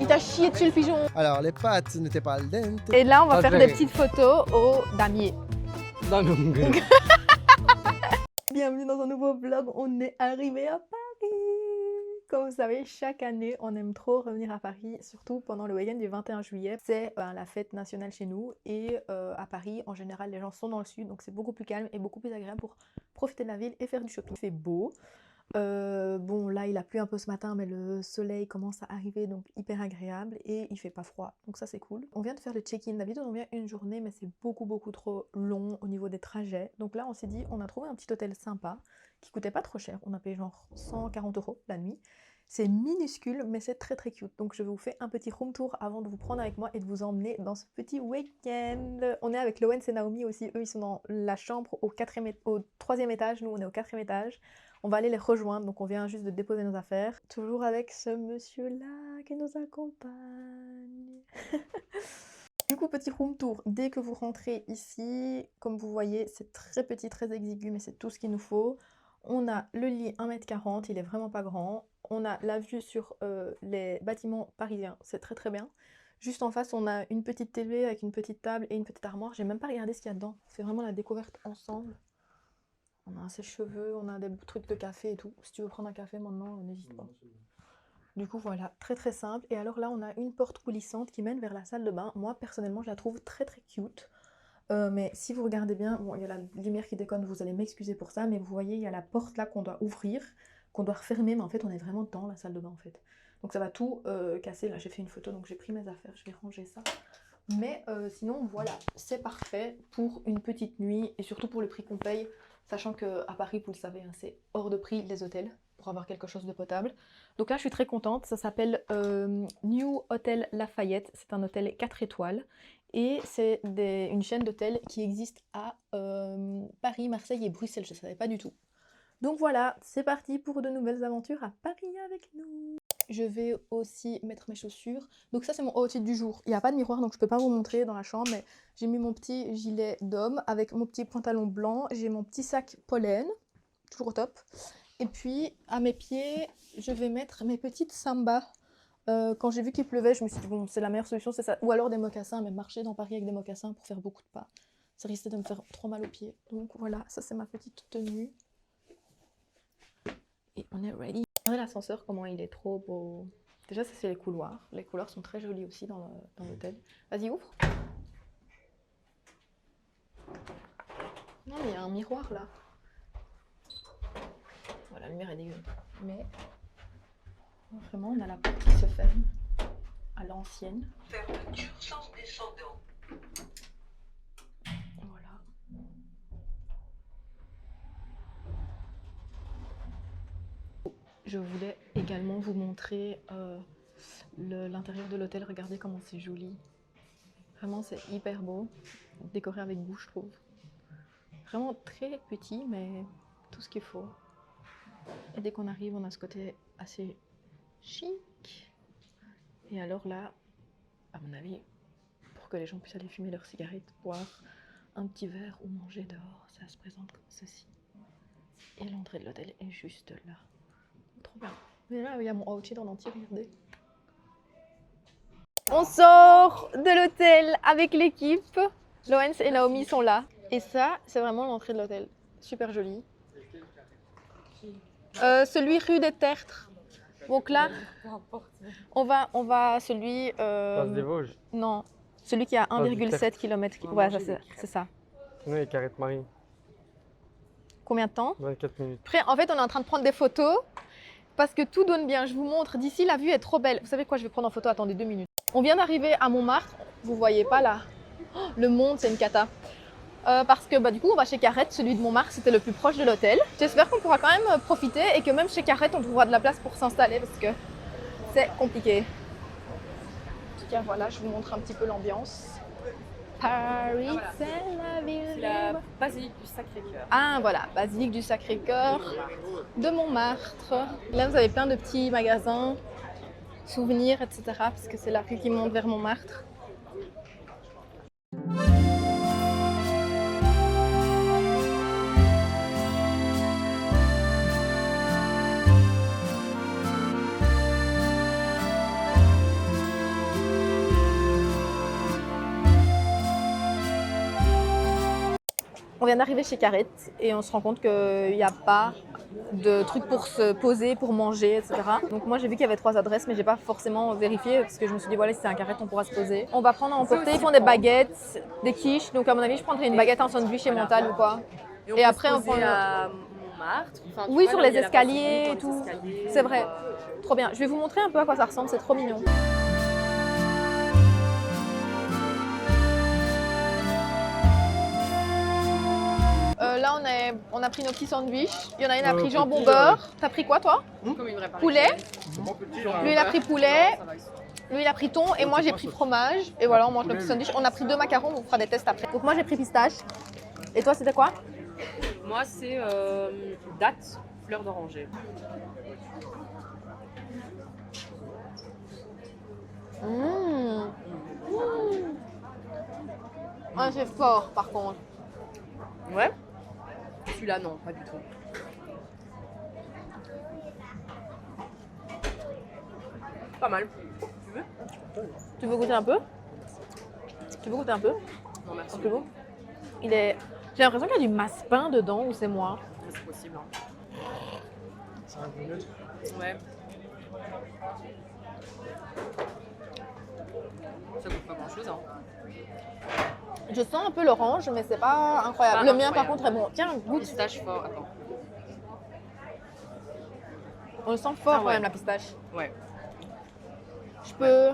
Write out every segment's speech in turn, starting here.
Il t'a chié dessus le pigeon. Alors, les pâtes n'étaient pas al dente. Et là, on va Ah, faire je des vais- petites photos au damier. Non, non, mais- Bienvenue dans un nouveau vlog, on est arrivé à Paris. Comme vous savez, chaque année, on aime trop revenir à Paris, surtout pendant le week-end du 21 juillet. C'est la fête nationale chez nous et à Paris, en général, les gens sont dans le sud, donc c'est beaucoup plus calme et beaucoup plus agréable pour profiter de la ville et faire du shopping. Il fait beau. Bon, là, il a plu un peu ce matin, mais le soleil commence à arriver, donc hyper agréable et il fait pas froid, donc ça c'est cool. On vient de faire le check-in, d'habitude on vient une journée, mais c'est beaucoup trop long au niveau des trajets. Donc là, on s'est dit, on a trouvé un petit hôtel sympa qui coûtait pas trop cher. On a payé genre 140 € la nuit. C'est minuscule, mais c'est très cute. Donc je vous fais un petit room tour avant de vous prendre avec moi et de vous emmener dans ce petit week-end. On est avec Loens et Naomi aussi. Eux, ils sont dans la chambre au 3e étage. Nous, on est au 4e étage. On va aller les rejoindre. Donc on vient juste de déposer nos affaires. Toujours avec ce monsieur-là qui nous accompagne. Du coup, petit room tour. Dès que vous rentrez ici, comme vous voyez, c'est très petit, très exigu, mais c'est tout ce qu'il nous faut. On a le lit 1,40 m, il est vraiment pas grand. On a la vue sur les bâtiments parisiens, c'est très bien. Juste en face, on a une petite télé avec une petite table et une petite armoire. J'ai même pas regardé ce qu'il y a dedans. On fait vraiment la découverte ensemble. On a un sèche-cheveux, on a des trucs de café et tout. Si tu veux prendre un café maintenant, n'hésite pas. Du coup, voilà, très simple. Et alors là, on a une porte coulissante qui mène vers la salle de bain. Moi, personnellement, je la trouve très cute. Mais si vous regardez bien, bon, il y a la lumière qui déconne, vous allez m'excuser pour ça, mais vous voyez, il y a la porte là qu'on doit ouvrir, qu'on doit refermer, mais en fait, on est vraiment dans la salle de bain, en fait. Donc ça va tout casser. Là, j'ai fait une photo, donc j'ai pris mes affaires, je vais ranger ça. Mais sinon, voilà, c'est parfait pour une petite nuit, et surtout pour le prix qu'on paye, sachant qu'à Paris, vous le savez, hein, c'est hors de prix les hôtels, pour avoir quelque chose de potable. Donc là, je suis très contente, ça s'appelle New Hotel Lafayette, c'est un hôtel 4 étoiles. Et c'est une chaîne d'hôtels qui existe à Paris, Marseille et Bruxelles, je ne savais pas du tout. Donc voilà, c'est parti pour de nouvelles aventures à Paris avec nous. Je vais aussi mettre mes chaussures. Donc ça c'est mon outfit du jour. Il n'y a pas de miroir donc je ne peux pas vous montrer dans la chambre, mais j'ai mis mon petit gilet d'homme avec mon petit pantalon blanc. J'ai mon petit sac pollen, toujours au top. Et puis à mes pieds, je vais mettre mes petites sambas. Quand j'ai vu qu'il pleuvait, je me suis dit bon, c'est la meilleure solution, c'est ça. Ou alors des mocassins, mais marcher dans Paris avec des mocassins pour faire beaucoup de pas, ça risquait de me faire trop mal aux pieds. Donc voilà, ça c'est ma petite tenue. Et on est ready. Regardez l'ascenseur, comment il est trop beau. Déjà, ça c'est les couloirs. Les couloirs sont très jolis aussi dans l'hôtel. Vas-y, ouvre. Non, mais il y a un miroir là. Voilà, la lumière est dégueu. Mais vraiment, on a la porte qui se ferme à l'ancienne. Fermeture sens descendant. Voilà. Je voulais également vous montrer l'intérieur de l'hôtel. Regardez comment c'est joli. Vraiment, c'est hyper beau. Décoré avec goût, je trouve. Vraiment très petit, mais tout ce qu'il faut. Et dès qu'on arrive, on a ce côté assez chic. Et alors là, à mon avis, pour que les gens puissent aller fumer leurs cigarettes, boire un petit verre ou manger dehors, ça se présente comme ceci. Et l'entrée de l'hôtel est juste là. Trop bien. Mais là, il y a mon outfit en entier, regardez. On sort de l'hôtel avec l'équipe. Loens et Naomi sont là. Et ça, c'est vraiment l'entrée de l'hôtel. Super joli. Celui rue des Tertres. Donc là, on va à celui... Place des Vosges. Non, celui qui a 1,7 km. Ouais, c'est ça. Oui, Carrette Marie. Combien de temps? 24 minutes. Après, en fait, on est en train de prendre des photos parce que tout donne bien. Je vous montre. D'ici, la vue est trop belle. Vous savez quoi? Je vais prendre en photo. Attendez 2 minutes. On vient d'arriver à Montmartre. Vous voyez pas là? Oh, le monde, c'est une cata. Parce que du coup, on va chez Carrette. Celui de Montmartre, c'était le plus proche de l'hôtel. J'espère qu'on pourra quand même profiter et que même chez Carrette, on trouvera de la place pour s'installer parce que c'est compliqué. En tout cas, voilà, je vous montre un petit peu l'ambiance. Paris, c'est la ville. C'est la basilique du Sacré-Cœur. Ah voilà, basilique du Sacré-Cœur de Montmartre. Là, vous avez plein de petits magasins, souvenirs, etc. Parce que c'est la rue qui monte vers Montmartre. On vient d'arriver chez Carrette et on se rend compte qu'il n'y a pas de trucs pour se poser, pour manger, etc. Donc moi j'ai vu qu'il y avait 3 adresses, mais j'ai pas forcément vérifié parce que je me suis dit voilà, si c'est un Carrette on pourra se poser. On va prendre à emporter, ils font des baguettes, des quiches, donc à mon avis je prendrai une baguette, un sandwich et mental ou quoi. Et après on prend à Montmartre. Enfin, tu Oui, vois, sur là, les il y a la escaliers place et du tout. Mont, les escaliers, C'est vrai. Trop bien. Je vais vous montrer un peu à quoi ça ressemble, c'est trop mignon. Là, on a pris nos petits sandwichs. Il y en a une a pris jambon beurre. T'as pris quoi, toi? Comme une vraie Poulet. parisienne. Lui, il a pris poulet. Ça va, ils sont- Lui, il a pris thon. Et moi, j'ai pris fromage. Et voilà, on mange nos petits sandwichs. On a pris 2 macarons, on fera des tests après. Donc, moi, j'ai pris pistache. Et toi, c'était quoi? Moi, c'est date, fleur d'oranger. Ah, c'est fort, par contre. Ouais. Celui-là, non, pas du tout. Pas mal. Tu veux? Tu veux goûter un peu? Tu veux goûter un peu? Non, merci. Un peu bon. J'ai l'impression qu'il y a du massepain dedans, ou c'est moi? C'est possible. Hein. C'est un peu neutre. Ouais. Ça goûte pas grand-chose. Hein. Je sens un peu l'orange, mais c'est pas incroyable. Pas Le mien, incroyable. par contre, est bon. Tiens, goûte. Pistache fort. Attends. On le sent fort Ah quand ouais. même, la pistache. Ouais. Je peux...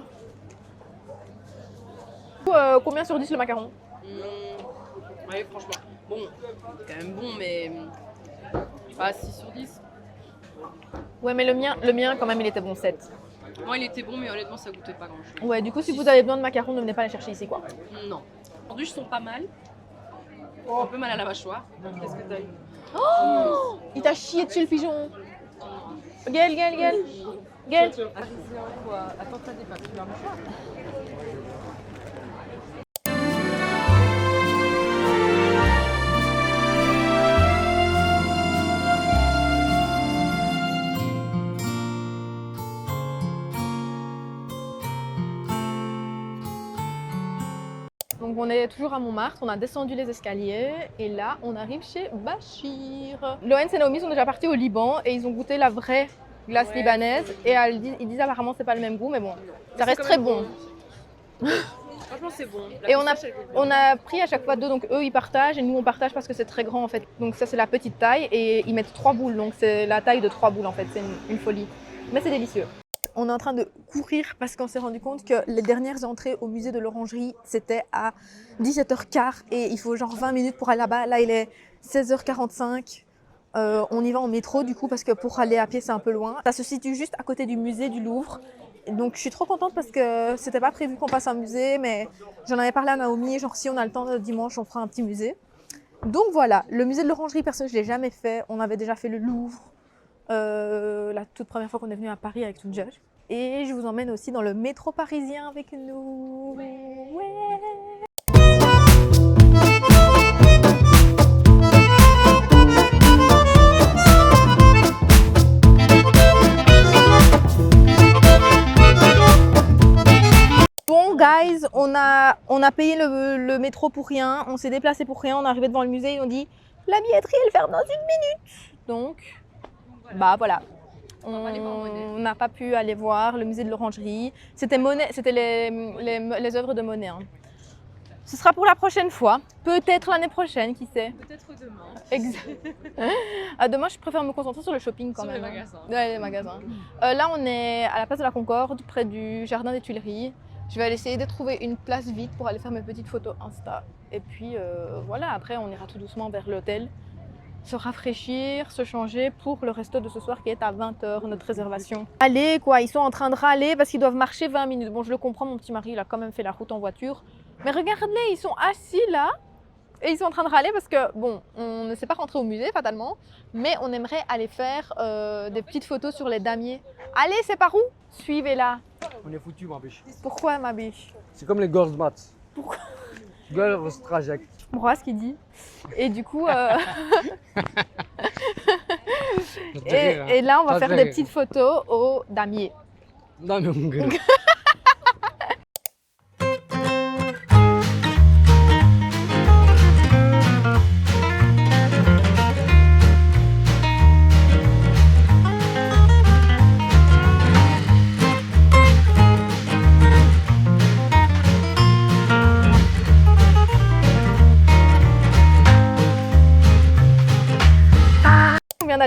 combien sur 10 le macaron? Ouais, franchement. Bon, quand même bon, mais pas 6 sur 10. Ouais, mais le mien, quand même, il était bon 7. Moi, il était bon, mais honnêtement, ça goûtait pas grand-chose. Ouais, du coup, si vous avez besoin de macarons, ne venez pas les chercher ici, quoi. Non. Aujourd'hui, je sens pas mal. Un peu mal à la mâchoire. Qu'est-ce que t'as eu? Oh, il t'a chié dessus, le pigeon. Gaël. Gaël. Attends, t'as des papiers à mâchoire. Donc on est toujours à Montmartre, on a descendu les escaliers et là on arrive chez Bachir. Loïs et Naomi sont déjà partis au Liban et ils ont goûté la vraie glace libanaise et ils disent apparemment c'est pas le même goût mais bon, ça reste très bon. Franchement, c'est bon. La Et pistache, elle goûte bien. on a pris à chaque fois 2, donc eux ils partagent et nous on partage parce que c'est très grand en fait. Donc ça c'est la petite taille et ils mettent 3 boules, donc c'est la taille de 3 boules en fait, c'est une folie. Mais c'est délicieux. On est en train de courir parce qu'on s'est rendu compte que les dernières entrées au musée de l'Orangerie c'était à 17h15 et il faut genre 20 minutes pour aller là-bas. Là il est 16h45. On y va en métro du coup parce que pour aller à pied c'est un peu loin. Ça se situe juste à côté du musée du Louvre. Donc je suis trop contente parce que c'était pas prévu qu'on passe un musée, mais j'en avais parlé à Naomi, genre si on a le temps dimanche on fera un petit musée. Donc voilà, le musée de l'Orangerie, perso je l'ai jamais fait, on avait déjà fait le Louvre la toute première fois qu'on est venu à Paris avec Tunja. Et je vous emmène aussi dans le métro parisien avec nous. Ouais. Bon guys, on a payé le métro pour rien, on s'est déplacé pour rien, on est arrivé devant le musée et on dit la billetterie elle ferme dans 1 minute. Donc, bah voilà. On n'a pas pu aller voir le musée de l'Orangerie. C'était les œuvres de Monet. Hein. Ce sera pour la prochaine fois, peut-être l'année prochaine, qui sait. Peut-être demain. Exact. Demain, je préfère me concentrer sur le shopping quand Sur même. les hein. magasins. Ouais, les magasins. Là, on est à la place de la Concorde, près du jardin des Tuileries. Je vais aller essayer de trouver une place vite pour aller faire mes petites photos Insta. Et puis voilà, après, on ira tout doucement vers l'hôtel, se rafraîchir, se changer pour le resto de ce soir qui est à 20h, notre réservation. Allez quoi, ils sont en train de râler parce qu'ils doivent marcher 20 minutes. Bon, je le comprends, mon petit mari, il a quand même fait la route en voiture. Mais regardez, ils sont assis là et ils sont en train de râler parce que, bon, on ne sait pas rentrer au musée fatalement, mais on aimerait aller faire des petites photos sur les damiers. Allez, c'est par où? Suivez-la. On est foutu, ma biche. Pourquoi, ma biche? C'est comme les girls maths. Pourquoi? Girls traject. On voit ce qu'il dit. Et du coup, et là, on va Ça te faire fait des rire. petites photos au damier. Non, mais mon gars.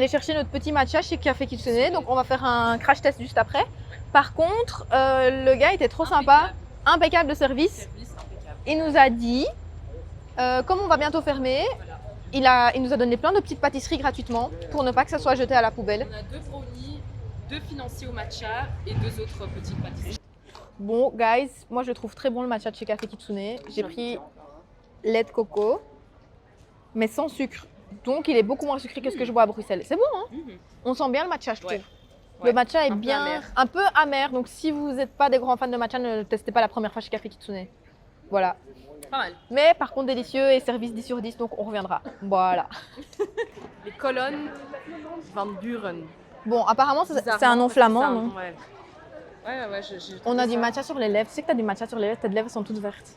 aller chercher notre petit matcha chez Café Kitsune. Donc, on va faire un crash test juste après. Par contre, le gars était trop sympa. Impeccable de service. Service impeccable. Il nous a dit, comme on va bientôt fermer, il nous a donné plein de petites pâtisseries gratuitement pour ne pas que ça soit jeté à la poubelle. On a 2 brownies, 2 financiers au matcha et 2 autres petites pâtisseries. Bon, guys, moi je trouve très bon le matcha de chez Café Kitsune. J'ai pris lait de coco, mais sans sucre. Donc il est beaucoup moins sucré que ce que je bois à Bruxelles. C'est bon, hein? On sent bien le matcha, je trouve. Ouais. Le matcha est un peu bien, amer. un peu amer. Donc si vous n'êtes pas des grands fans de matcha, ne le testez pas la première fois chez Café Kitsune. Voilà. Pas mal. Mais par contre délicieux et service 10 sur 10, donc on reviendra. Voilà. Les colonnes Van Buren. Bon, apparemment c'est un Bizarrement, nom parce que flamand, c'est un non? nom, ouais. Ouais, j'ai On a trouvé du ça. matcha sur les lèvres. Tu sais que tu as du matcha sur les lèvres, tes lèvres sont toutes vertes.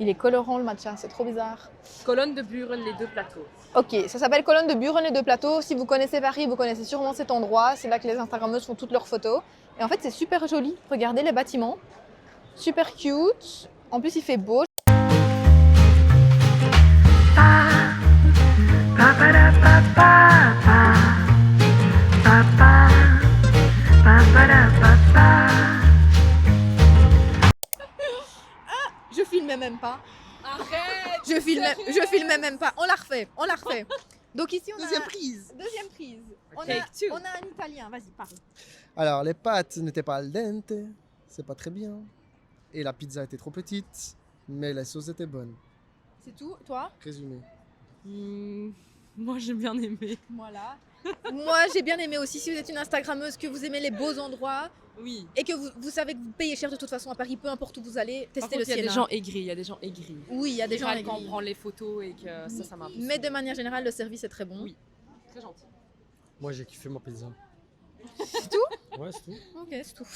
Il est colorant le matcha, c'est trop bizarre. Colonne de Buren, les 2 plateaux. Ok, ça s'appelle Colonne de Buren et de Plateau. Si vous connaissez Paris, vous connaissez sûrement cet endroit. C'est là que les Instagrammeuses font toutes leurs photos. Et en fait, c'est super joli. Regardez les bâtiments. Super cute. En plus, il fait beau. Je filmais même pas. Arrête! Je filmais même pas. On la refait. Donc ici, on Deuxième a... prise. Deuxième prise. Take two. On a un Italien. Vas-y, parle. Alors, les pâtes n'étaient pas al dente, c'est pas très bien. Et la pizza était trop petite, mais la sauce était bonne. C'est tout, toi? Résumé. Moi j'ai bien aimé. Voilà. Moi, j'ai bien aimé aussi. Si vous êtes une Instagrammeuse, que vous aimez les beaux endroits Oui. et que vous savez que vous payez cher de toute façon à Paris, peu importe où vous allez, Par testez contre, le il y a des Siena. gens aigris, il y a des gens aigris. Oui, il y a des gens Quand on aigris. prend les photos et que ça m'a impressionné. Mais de manière générale, le service est très bon. Oui. Très gentil. Moi, j'ai kiffé ma pizza. C'est tout? Ouais, c'est tout. Ok, c'est tout.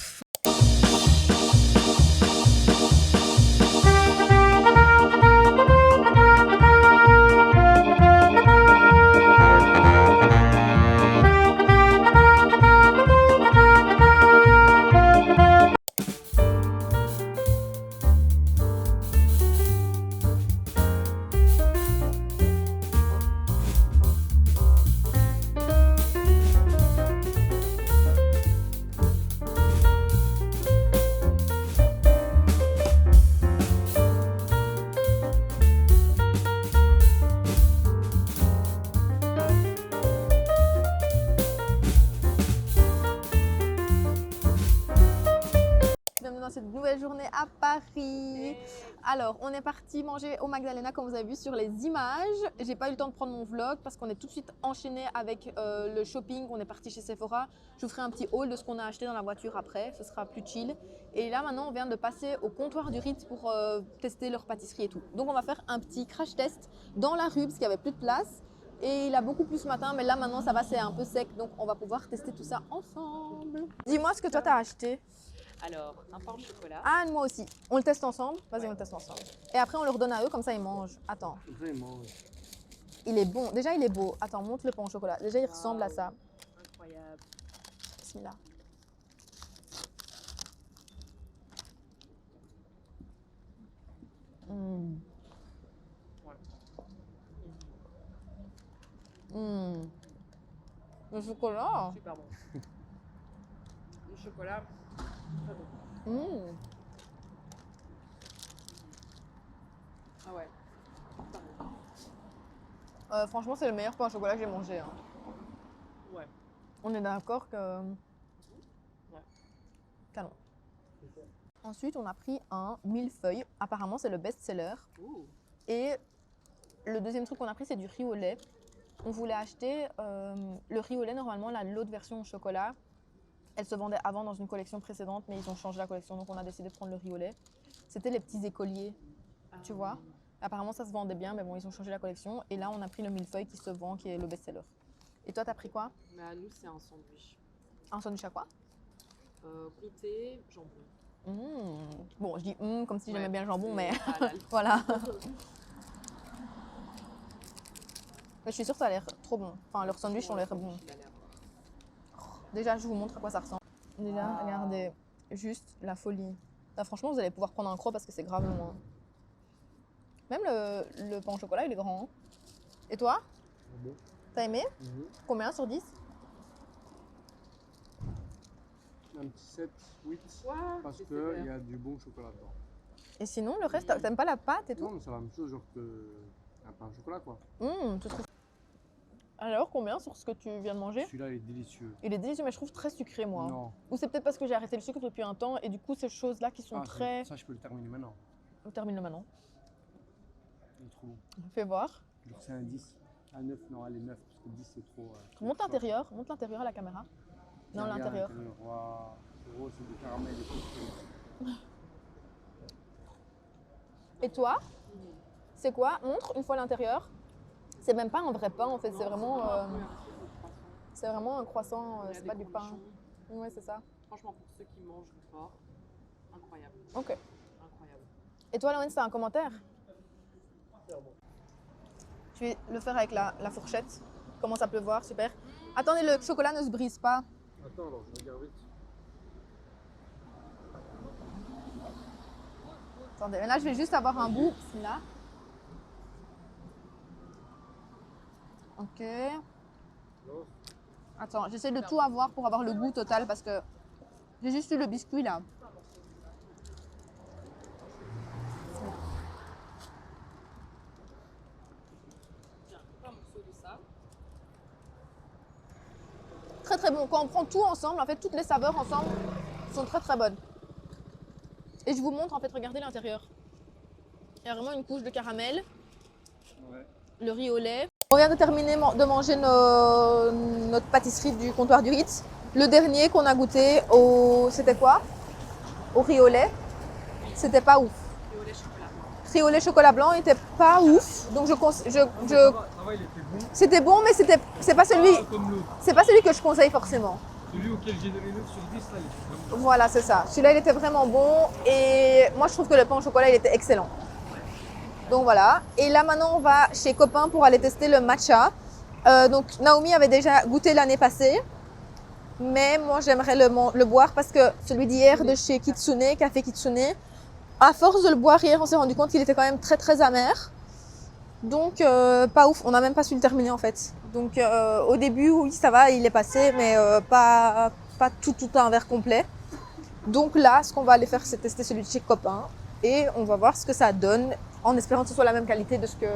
Bienvenue dans cette nouvelle journée à Paris. Alors, on est parti manger au Magdalena comme vous avez vu sur les images. J'ai pas eu le temps de prendre mon vlog parce qu'on est tout de suite enchaîné avec le shopping. On est parti chez Sephora. Je vous ferai un petit haul de ce qu'on a acheté dans la voiture après. Ce sera plus chill. Et là, maintenant, on vient de passer au comptoir du Ritz pour tester leur pâtisserie et tout. Donc, on va faire un petit crash test dans la rue parce qu'il y avait plus de place. Et il a beaucoup plu ce matin, mais là maintenant ça va, c'est un peu sec, donc on va pouvoir tester tout ça ensemble. Dis-moi ce que toi t'as acheté. Alors, un pain au chocolat. Ah, moi aussi. On le teste ensemble. Vas-y, on le teste ensemble. Et après, on leur donne à eux, comme ça ils mangent. Attends, Vraiment. il est bon. Déjà, il est beau. Attends, montre le pain au chocolat. Déjà, il ressemble à ça. Incroyable. Bismillah. Mmh. Mmh. Le chocolat. Super bon. Le chocolat, très bon. Mmh. Ah ouais. Franchement, c'est le meilleur pain au chocolat que j'ai mangé, hein. Ouais. On est d'accord que... Ouais. Canon. Ensuite, on a pris un millefeuille. Apparemment, c'est le best-seller. Ouh. Et le deuxième truc qu'on a pris, c'est du riz au lait. On voulait acheter le riz au lait, normalement, l'autre version au chocolat. Elle se vendait avant dans une collection précédente, mais ils ont changé la collection, donc on a décidé de prendre le riz au lait. C'était les petits écoliers, tu vois. Apparemment, ça se vendait bien, mais bon, ils ont changé la collection. Et là, on a pris le millefeuille qui se vend, qui est le best-seller. Et toi, t'as pris quoi? Bah, nous, c'est un sandwich. Un sandwich à quoi? Comté, jambon. Bon, je dis comme si j'aimais Ouais, bien le jambon, c'est mais halal. voilà. Mais je suis sûre que ça a l'air trop bon. Enfin, leurs sandwichs ont l'air bons. Il a l'air- Déjà, je vous montre à quoi ça ressemble. Déjà, regardez, juste la folie. Là, franchement, vous allez pouvoir prendre un croc parce que c'est grave loin. Même le pain au chocolat, il est grand. Et toi? Bon. T'as aimé? Combien sur 10? Un petit 7, 8. Ouais, Parce c'est qu'il super. y a du bon chocolat dedans. Et sinon, le reste, t'aimes pas la pâte et tout? Non, mais c'est la même chose genre qu'un pain au chocolat quoi. Tu trouves... Alors, combien sur ce que tu viens de manger? Celui-là il est délicieux. Il est délicieux, mais je trouve très sucré, moi. Non. Ou c'est peut-être parce que j'ai arrêté le sucre depuis un temps et du coup, ces choses-là qui sont Ah, très... ça je peux le terminer maintenant. On termine le maintenant. Il est trop bon. Fais voir. Genre c'est un 10. Un 9, non, allez 9 parce que 10 c'est trop. Monte l'intérieur à la caméra. Non, l'intérieur. Waouh, gros, c'est du caramel et tout. Et toi, c'est quoi? Montre une fois l'intérieur. C'est même pas un vrai pain en fait, c'est vraiment un croissant, Il y a c'est des pas du pain. cornichons. Ouais, c'est ça. Franchement, pour ceux qui mangent le porc, incroyable. Ok. Incroyable. Et toi, Loïc, t'as un commentaire? Je vais le faire avec la fourchette. Commence à pleuvoir, super. Attendez, le chocolat ne se brise pas. Attends, alors je regarde vite. Attendez, mais là, je vais juste avoir un bout. Là. Ok. Non. Attends, j'essaie de tout avoir pour avoir le goût total parce que j'ai juste eu le biscuit là. Un morceau de ça. Très très bon. Quand on prend tout ensemble, en fait, toutes les saveurs ensemble sont très très bonnes. Et je vous montre, en fait, regardez l'intérieur. Il y a vraiment une couche de caramel, Ouais. le riz au lait. On vient de terminer de manger notre pâtisserie du comptoir du Ritz. Le dernier qu'on a goûté, c'était quoi? Au riz au lait. C'était pas ouf. Et au lait chocolat. Riz au lait chocolat blanc était pas ouf. Donc Ça va, il était bon. c'était bon, mais c'est pas celui, Ah, comme l'autre. c'est pas celui que je conseille forcément. Celui auquel j'ai donné 9 sur 10, là, il était vraiment bon. Voilà, c'est ça. Celui-là, il était vraiment bon. Et moi, je trouve que le pain au chocolat, il était excellent. Donc voilà. Et là, maintenant, on va chez Copain pour aller tester le matcha. Donc, Naomi avait déjà goûté l'année passée. Mais moi, j'aimerais le boire parce que celui d'hier de chez Kitsune, Café Kitsune, à force de le boire hier, on s'est rendu compte qu'il était quand même très, très amer. Donc, pas ouf. On n'a même pas su le terminer, en fait. Donc, au début, oui, ça va, il est passé, mais pas tout un verre complet. Donc là, ce qu'on va aller faire, c'est tester celui de chez Copain. Et on va voir ce que ça donne, en espérant que ce soit la même qualité de ce que...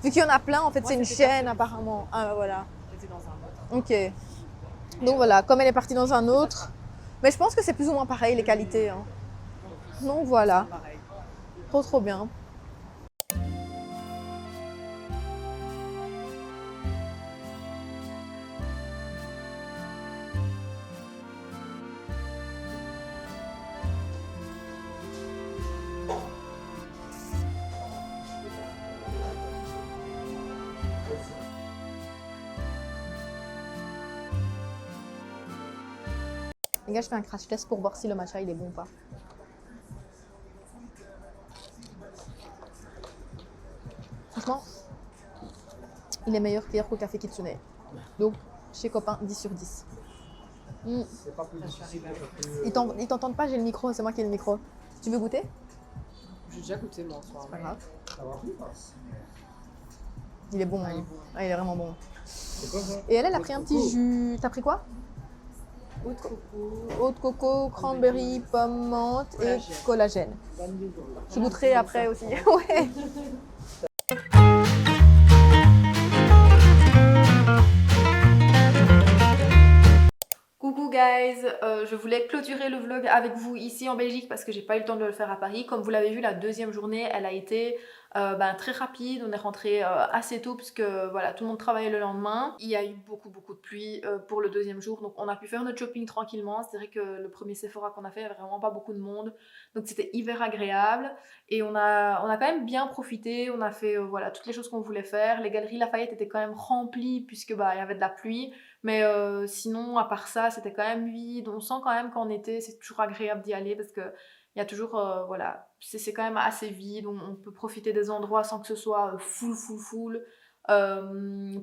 Vu qu'il y en a plein, en fait, Moi, c'est une c'était pas chaîne, celui-ci. apparemment. Ah, voilà. J'étais dans un autre. Ok. Donc voilà, comme elle est partie dans un autre. Mais je pense que c'est plus ou moins pareil, les qualités. Hein. Donc voilà. Pareil. Trop, trop bien. Les gars, je fais un crash test pour voir si le matcha il est bon ou pas. Franchement, il est meilleur qu'hier qu'au Café Kitsune. Donc, chez Copain, 10 sur 10. C'est pas plus difficile. Ils t'entendent pas, j'ai le micro, c'est moi qui ai le micro. Tu veux goûter? J'ai déjà goûté moi en soir. Pas grave. Ça va? Il est bon. Ah, il est hein. bon. Ah, il est vraiment bon. C'est quoi ça? Et elle a pris un petit jus. T'as pris quoi? Eau de coco. Eau de coco, cranberry, pomme, menthe et Collagène. collagène. Je goûterai après aussi. Ouais. Coucou guys, je voulais clôturer le vlog avec vous ici en Belgique parce que j'ai pas eu le temps de le faire à Paris. Comme vous l'avez vu, la deuxième journée, elle a été très rapide. On est rentré assez tôt puisque voilà, tout le monde travaillait le lendemain. Il y a eu beaucoup de pluie pour le deuxième jour, donc on a pu faire notre shopping tranquillement. C'est vrai que le premier Sephora qu'on a fait, il y avait vraiment pas beaucoup de monde, donc c'était hyper agréable. Et on a quand même bien profité. On a fait voilà, toutes les choses qu'on voulait faire. Les galeries Lafayette étaient quand même remplies puisque il y avait de la pluie. Mais sinon, à part ça, c'était quand même vide. On sent quand même qu'en été, c'est toujours agréable d'y aller parce que il y a toujours, voilà, c'est quand même assez vide. On peut profiter des endroits sans que ce soit full.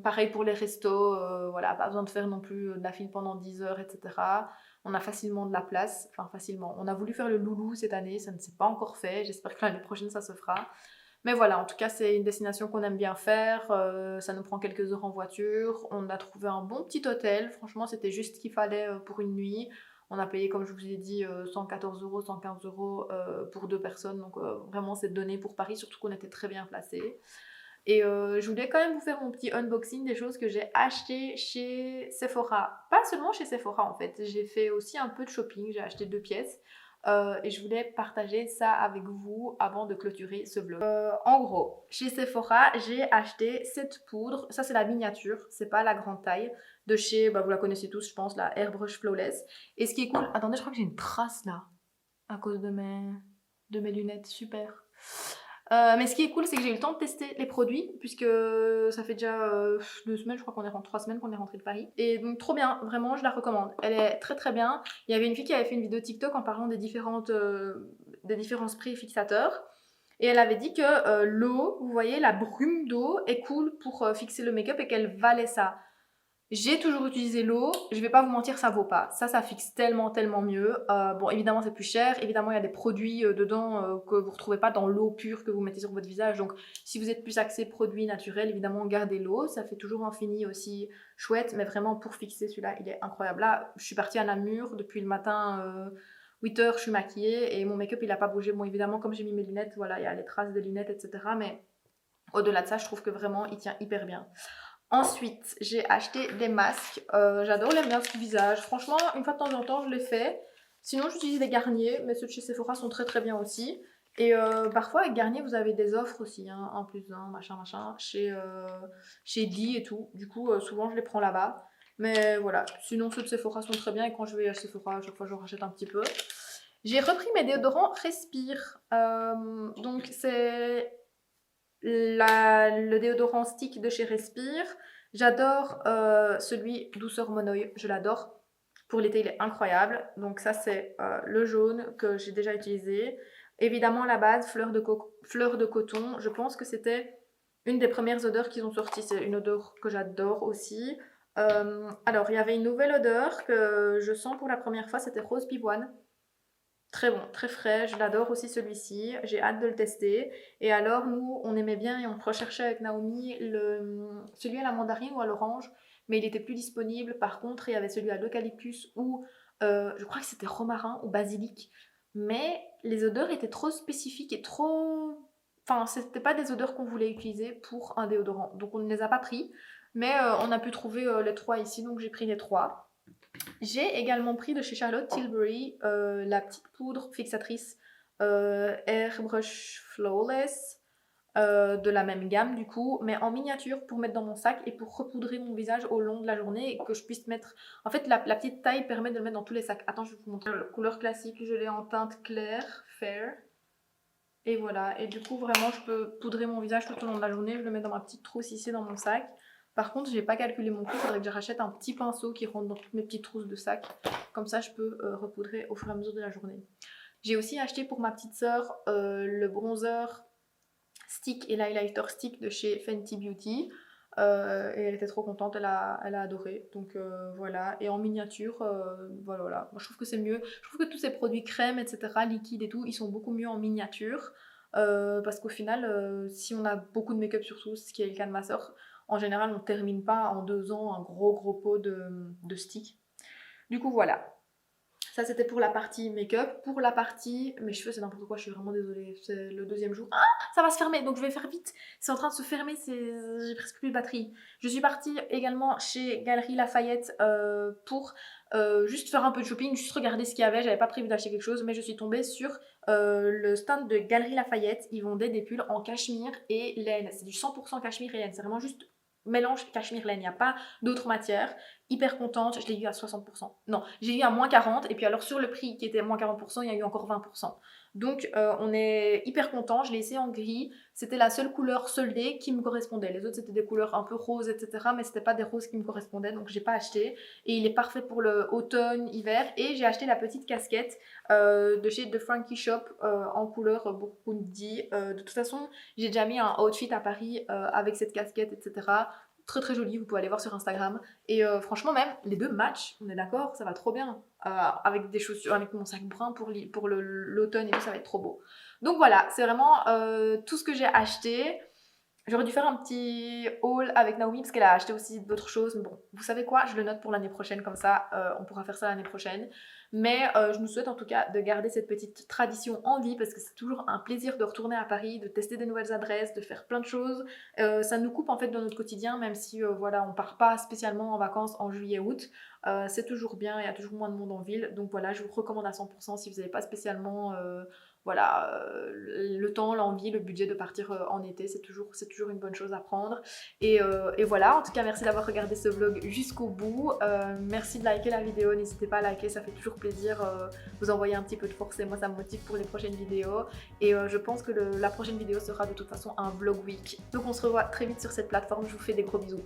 Pareil pour les restos, voilà, pas besoin de faire non plus de la file pendant 10 heures, etc. On a facilement de la place, enfin facilement. On a voulu faire le Loulou cette année, ça ne s'est pas encore fait. J'espère que l'année prochaine, ça se fera. Mais voilà, en tout cas, c'est une destination qu'on aime bien faire. Ça nous prend quelques heures en voiture. On a trouvé un bon petit hôtel. Franchement, c'était juste ce qu'il fallait pour une nuit. On a payé, comme je vous ai dit, 114 euros, 115 euros pour 2 personnes. Donc vraiment, c'est donné pour Paris, surtout qu'on était très bien placés. Et je voulais quand même vous faire mon petit unboxing des choses que j'ai achetées chez Sephora. Pas seulement chez Sephora en fait, j'ai fait aussi un peu de shopping, j'ai acheté 2 pièces. Et je voulais partager ça avec vous avant de clôturer ce vlog. En gros, chez Sephora, j'ai acheté cette poudre. Ça, c'est la miniature, c'est pas la grande taille. De chez, bah, vous la connaissez tous, je pense, la Airbrush Flawless. Et ce qui est cool... Attendez, je crois que j'ai une trace là, à cause de mes lunettes. Super. Mais ce qui est cool, c'est que j'ai eu le temps de tester les produits, puisque ça fait déjà 2 semaines, je crois qu'on est rentré 3 semaines qu'on est rentré de Paris. Et donc trop bien, vraiment je la recommande. Elle est très très bien. Il y avait une fille qui avait fait une vidéo TikTok en parlant des différents sprays fixateurs. Et elle avait dit que l'eau, vous voyez, la brume d'eau est cool pour fixer le make-up et qu'elle valait ça. J'ai toujours utilisé l'eau, je vais pas vous mentir, ça vaut pas. Ça fixe tellement, tellement mieux. Bon, évidemment, c'est plus cher. Évidemment, il y a des produits dedans que vous retrouvez pas dans l'eau pure que vous mettez sur votre visage. Donc, si vous êtes plus axé produits naturels, évidemment, gardez l'eau. Ça fait toujours un fini aussi chouette. Mais vraiment, pour fixer celui-là, il est incroyable. Là, je suis partie à Namur depuis le matin, 8 h, je suis maquillée et mon make-up, il a pas bougé. Bon, évidemment, comme j'ai mis mes lunettes, voilà, il y a les traces des lunettes, etc. Mais au-delà de ça, je trouve que vraiment, il tient hyper bien. Ensuite, j'ai acheté des masques. J'adore les masques visage. Franchement, une fois de temps en temps, je les fais. Sinon, j'utilise des Garnier, mais ceux de chez Sephora sont très très bien aussi. Et parfois, avec Garnier, vous avez des offres aussi, hein, en plus d'un, machin, chez Lee et tout. Du coup, souvent, je les prends là-bas. Mais voilà, sinon, ceux de Sephora sont très bien. Et quand je vais à Sephora, à chaque fois, je rachète un petit peu. J'ai repris mes déodorants Respire. Donc, c'est le déodorant stick de chez Respire. J'adore celui douceur Monoï, je l'adore. Pour l'été, il est incroyable. Donc ça, c'est le jaune que j'ai déjà utilisé. Évidemment, la base, fleur de coton. Je pense que c'était une des premières odeurs qu'ils ont sorties. C'est une odeur que j'adore aussi. Alors, il y avait une nouvelle odeur que je sens pour la première fois, c'était rose pivoine. Très bon, très frais, je l'adore aussi celui-ci, j'ai hâte de le tester. Et alors nous, on aimait bien et on recherchait avec Naomi celui à la mandarine ou à l'orange, mais il était plus disponible. Par contre, il y avait celui à l'eucalyptus ou je crois que c'était romarin ou basilic. Mais les odeurs étaient trop spécifiques et trop... Enfin, c'était pas des odeurs qu'on voulait utiliser pour un déodorant. Donc on ne les a pas pris, mais on a pu trouver les 3 ici, donc j'ai pris les 3. J'ai également pris de chez Charlotte Tilbury la petite poudre fixatrice Airbrush Flawless de la même gamme du coup, mais en miniature pour mettre dans mon sac et pour repoudrer mon visage au long de la journée et que je puisse mettre... En fait, la petite taille permet de le mettre dans tous les sacs. Attends, je vais vous montrer la couleur classique. Je l'ai en teinte claire, fair. Et voilà, et du coup vraiment je peux poudrer mon visage tout au long de la journée, je le mets dans ma petite trousse ici dans mon sac. Par contre, j'ai pas calculé mon coût, il faudrait que je rachète un petit pinceau qui rentre dans toutes mes petites trousses de sac. Comme ça, je peux repoudrer au fur et à mesure de la journée. J'ai aussi acheté pour ma petite sœur le bronzer stick et l'highlighter stick de chez Fenty Beauty. Et elle était trop contente, elle a adoré. Donc voilà, et en miniature, voilà. Moi je trouve que c'est mieux. Je trouve que tous ces produits crème, etc., liquides et tout, ils sont beaucoup mieux en miniature. Parce qu'au final, si on a beaucoup de make-up surtout, ce qui est le cas de ma soeur, en général on termine pas en 2 ans un gros pot de stick. Du coup voilà. Ça c'était pour la partie make-up. Pour la partie... Mes cheveux c'est n'importe quoi, je suis vraiment désolée. C'est le 2e jour. Ah, ça va se fermer, donc je vais faire vite. C'est en train de se fermer, j'ai presque plus de batterie. Je suis partie également chez Galeries Lafayette pour juste faire un peu de shopping, juste regarder ce qu'il y avait. J'avais pas prévu d'acheter quelque chose, mais je suis tombée sur le stand de Galeries Lafayette. Ils vendaient des pulls en cachemire et laine. C'est du 100% cachemire et laine. C'est vraiment juste mélange cachemire-laine, il n'y a pas d'autre matière. Hyper contente, je l'ai eu à 60%. Non, j'ai eu à moins 40%, et puis alors sur le prix qui était moins 40%, il y a eu encore 20%. Donc on est hyper content, je l'ai essayé en gris, c'était la seule couleur soldée qui me correspondait. Les autres c'était des couleurs un peu roses, etc. Mais c'était pas des roses qui me correspondaient, donc j'ai pas acheté. Et il est parfait pour le automne, hiver. Et j'ai acheté la petite casquette de chez The Frankie Shop en couleur burgundy. De toute façon, j'ai déjà mis un outfit à Paris avec cette casquette, etc. Très très joli, vous pouvez aller voir sur Instagram. Et franchement même, les deux matchs, on est d'accord, ça va trop bien. Avec des chaussures, avec mon sac brun pour l'automne et tout, ça va être trop beau. Donc voilà, c'est vraiment tout ce que j'ai acheté. J'aurais dû faire un petit haul avec Naomi parce qu'elle a acheté aussi d'autres choses. Mais bon, vous savez quoi, je le note pour l'année prochaine, comme ça on pourra faire ça l'année prochaine. Mais je nous souhaite en tout cas de garder cette petite tradition en vie parce que c'est toujours un plaisir de retourner à Paris, de tester des nouvelles adresses, de faire plein de choses. Ça nous coupe en fait dans notre quotidien, même si voilà, on part pas spécialement en vacances en juillet-août. C'est toujours bien, il y a toujours moins de monde en ville. Donc voilà, je vous recommande à 100% si vous n'avez pas spécialement voilà, le temps, l'envie, le budget de partir en été, c'est toujours une bonne chose à prendre. Et voilà, en tout cas, merci d'avoir regardé ce vlog jusqu'au bout. Merci de liker la vidéo, n'hésitez pas à liker, ça fait toujours plaisir. Vous envoyer un petit peu de force et moi, ça me motive pour les prochaines vidéos. Et je pense que la prochaine vidéo sera de toute façon un vlog week. Donc on se revoit très vite sur cette plateforme, je vous fais des gros bisous.